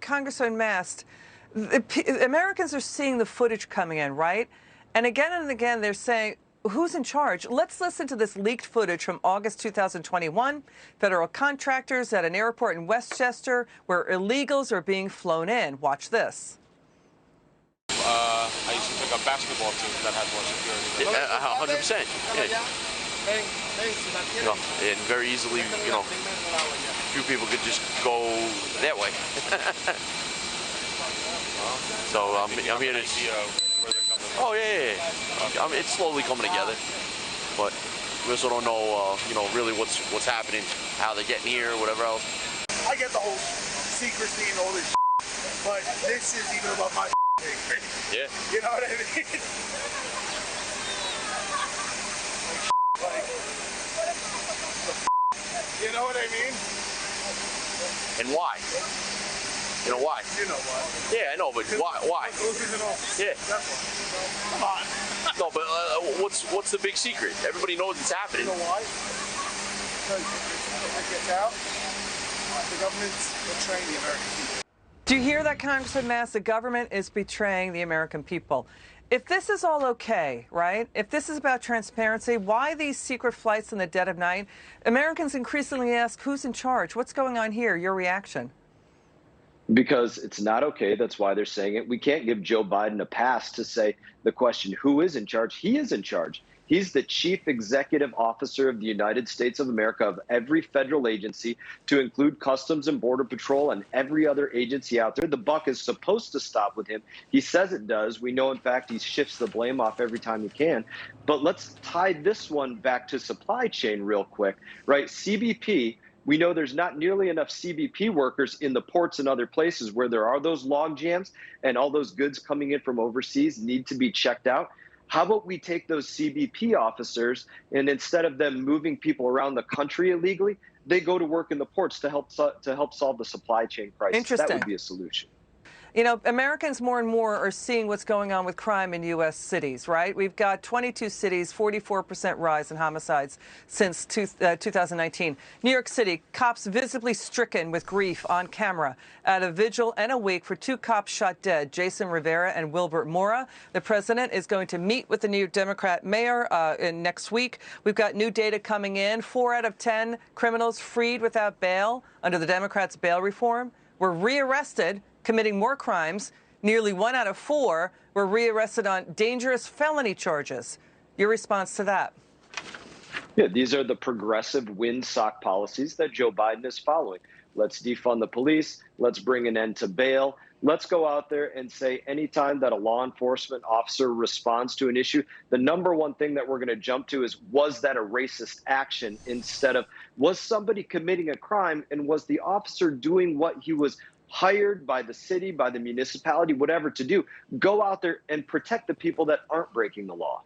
Congressman Mast, Americans are seeing the footage coming in, right? And again, they're saying, who's in charge? Let's listen to this leaked footage from August 2021. Federal contractors at an airport in Westchester where illegals are being flown in. Watch this. I used to pick up basketball teams that had more security. 100%. Yeah. You know, and very easily, you know, few people could just go that way. So I'm here to. Oh yeah. I mean, it's slowly coming together, but we also don't know, you know, really what's happening, how they're getting here, whatever else. I get the whole secrecy and all this, but this is even above my. Yeah. You know what I mean? Like, you know what I mean? And why? You know why? You know why? Yeah, I know, but why? Yeah. Come on. No, but what's the big secret? Everybody knows it's happening. You know why? Because if it gets out, the government's betraying the American people. Do you hear that, Congressman Mast? The government is betraying the American people. If this is all okay, right? If this is about transparency, why these secret flights in the dead of night? Americans increasingly ask, who's in charge? What's going on here? Your reaction? Because it's not okay. That's why they're saying it. We can't give Joe Biden a pass to say the question, who is in charge? He is in charge. He's the chief executive officer of the United States of America, of every federal agency, to include Customs and Border Patrol and every other agency out there. The buck is supposed to stop with him. He says it does. We know, in fact, he shifts the blame off every time he can. But let's tie this one back to supply chain real quick, right? CBP. We know there's not nearly enough CBP workers in the ports and other places where there are those log jams, and all those goods coming in from overseas need to be checked out. How about we take those CBP officers, and instead of them moving people around the country illegally, they go to work in the ports to help solve the supply chain crisis? Interesting. That would be a solution. You know, Americans more and more are seeing what's going on with crime in U.S. cities, right? We've got 22 cities, 44% rise in homicides since 2019. New York City, cops visibly stricken with grief on camera at a vigil and a wake for two cops shot dead, Jason Rivera and Wilbert Mora. The president is going to meet with the New York Democrat mayor next week. We've got new data coming in. 4 out of 10 criminals freed without bail under the Democrats' bail reform were rearrested, committing more crimes. Nearly 1 out of 4 were rearrested on dangerous felony charges. Your response to that? Yeah, these are the progressive windsock policies that Joe Biden is following. Let's defund the police. Let's bring an end to bail. Let's go out there and say anytime that a law enforcement officer responds to an issue, the number one thing that we're going to jump to is, was that a racist action, instead of, was somebody committing a crime and was the officer doing what he was hired by the city, by the municipality, whatever to do? Go out there and protect the people that aren't breaking the law.